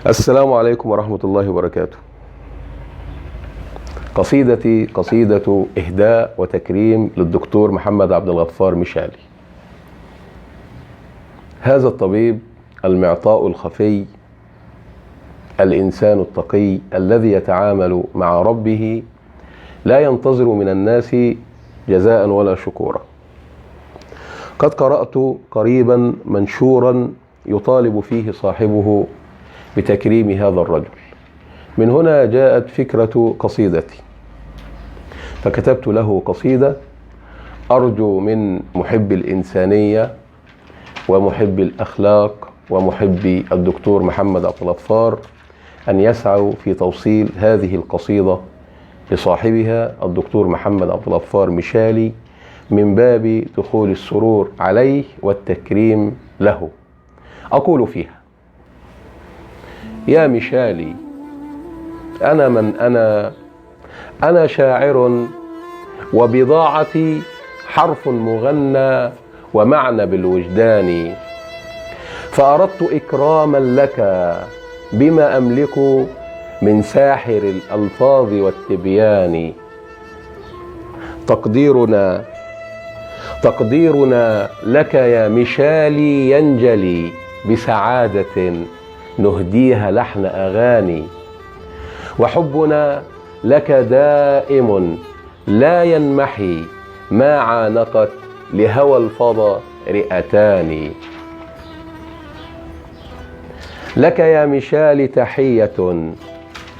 السلام عليكم ورحمة الله وبركاته. قصيدتي قصيدة إهداء وتكريم للدكتور محمد عبد الغفار مشالي. هذا الطبيب المعطاء الخفي، الإنسان التقي الذي يتعامل مع ربه لا ينتظر من الناس جزاء ولا شكورا. قد قرأت قريبا منشورا يطالب فيه صاحبه بتكريم هذا الرجل. من هنا جاءت فكرة قصيدتي، فكتبت له قصيدة أرجو من محب الإنسانية ومحب الأخلاق ومحب الدكتور محمد عبد الغفار أن يسعوا في توصيل هذه القصيدة لصاحبها الدكتور محمد عبد الغفار مشالي من باب دخول السرور عليه والتكريم له. أقول فيها: يا مشالي، أنا من أنا شاعر، وبضاعتي حرف مغنى ومعنى بالوجدان، فأردت إكراما لك بما أملك من ساحر الألفاظ والتبيان. تقديرنا لك يا مشالي ينجلي بسعادة نهديها لحن أغاني، وحبنا لك دائم لا ينمحي ما عانقت لهوى الفضا رئتان. لك يا مشالي تحية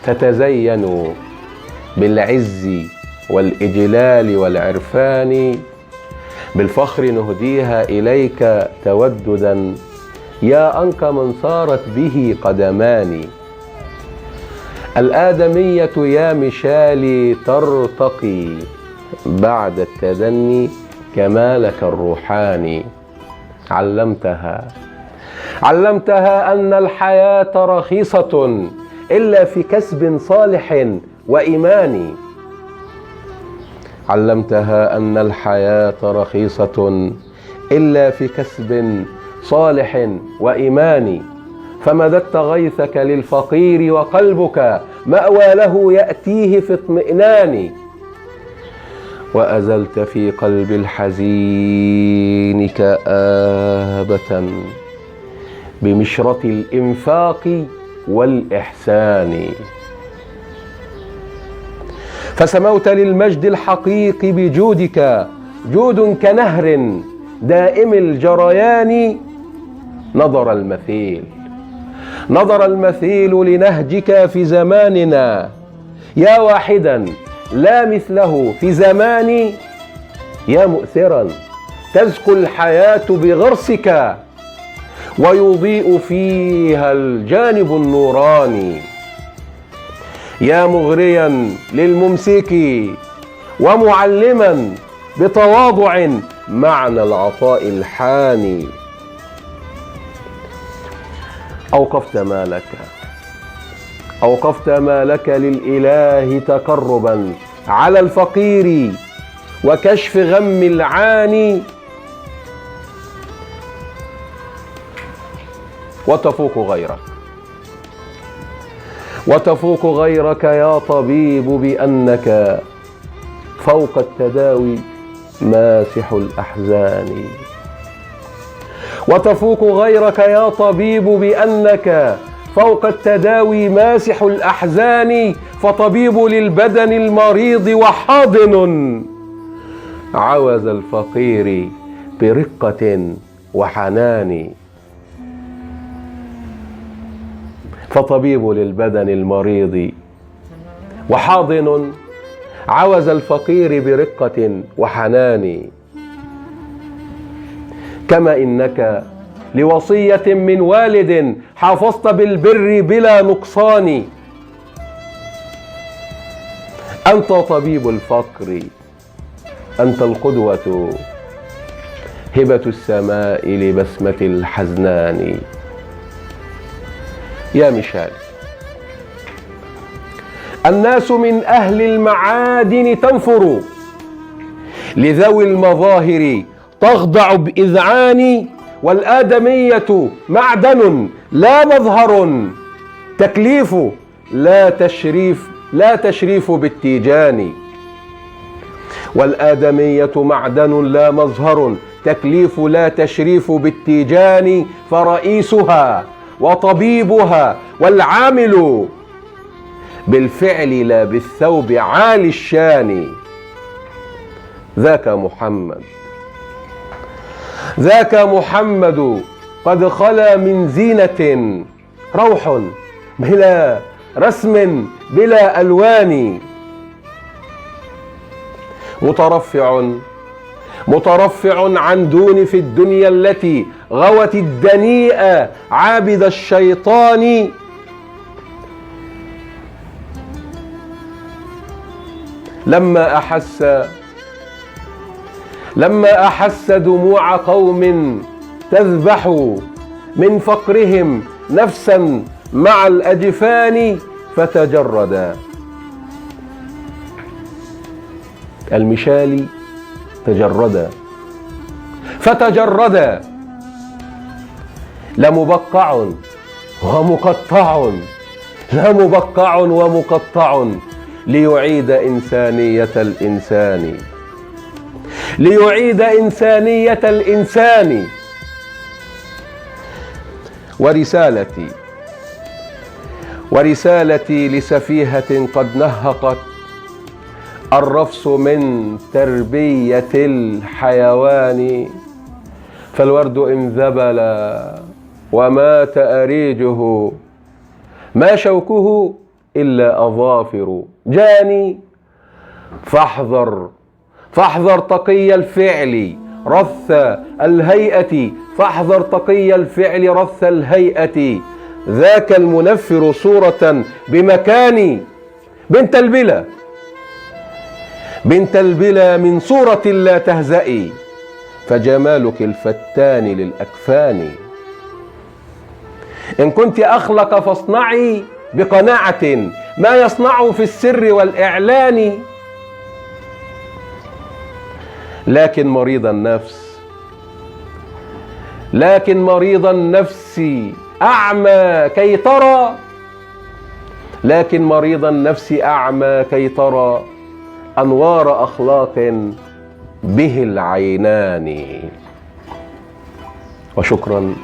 تتزين بالعز والإجلال والعرفان، بالفخر نهديها إليك توددا يا أنك من صارت به قدمان. الآدمية يا مشالي ترتقي بعد التدني كمالك الروحاني. علمتها أن الحياة رخيصة إلا في كسب صالح وإيمان. علمتها أن الحياة رخيصة إلا في كسب صالح وإيمان، فمددت غيثك للفقير وقلبك مأوى له يأتيه في اطمئنان، وأزلت في قلب الحزين كآبة بمشرة الإنفاق والإحسان. فسموت للمجد الحقيق بجودك جود كنهر دائم الجريان. نظر المثيل لنهجك في زماننا، يا واحدا لا مثله في زماني، يا مؤثرا تزكو الحياة بغرسك ويضيء فيها الجانب النوراني، يا مغريا للممسك ومعلما بتواضع معنى العطاء الحاني. أوقفت مالك للإله تقربا على الفقير وكشف غم العاني، وتفوق غيرك يا طبيب بأنك فوق التداوي ماسح الأحزان. وتفوق غيرك يا طبيب بأنك فوق التداوي ماسح الأحزان، فطبيب للبدن المريض وحاضن عوز الفقير برقة وحنان. فطبيب للبدن المريض وحاضن عوز الفقير برقة وحنان. كما إنك لوصية من والد حافظت بالبر بلا نقصان. أنت طبيب الفقر، أنت القدوة، هبة السماء لبسمة الحزنان. يا مشالي، الناس من أهل المعادن تنفر، لذوي المظاهر تخضع بإذعان، والآدمية معدن لا مظهر تكليف لا تشريف بالتيجان. والآدمية معدن لا مظهر، تكليف لا تشريف بالتيجان. فرئيسها وطبيبها والعامل بالفعل لا بالثوب عالي الشان. ذاك محمد قد خلا من زينة، روح بلا رسم بلا ألوان. مترفع عن دون في الدنيا التي غوت الدنيئة عابد الشيطان. لما أحس دموع قوم تذبح من فقرهم نفسا مع الأجفان، المشالي فتجرد لمبقع ومقطع ليعيد إنسانية الإنسان. ورسالتي لسفيهة قد نهقت الرفس من تربية الحيوان. فالورد إن ذبل ومات أريجه، ما شوكه إلا أظافر جاني. فاحذر تقي الفعل رث الهيئة، ذاك المنفر صورة بمكاني. بنت البلا من صورة لا تهزئي، فجمالك الفتان للأكفان. إن كنت أخلق فاصنعي بقناعة ما يصنع في السر والإعلان. لكن مريض النفس أعمى كي ترى أنوار أخلاق به العينان. وشكرا،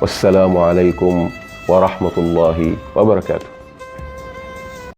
والسلام عليكم ورحمة الله وبركاته.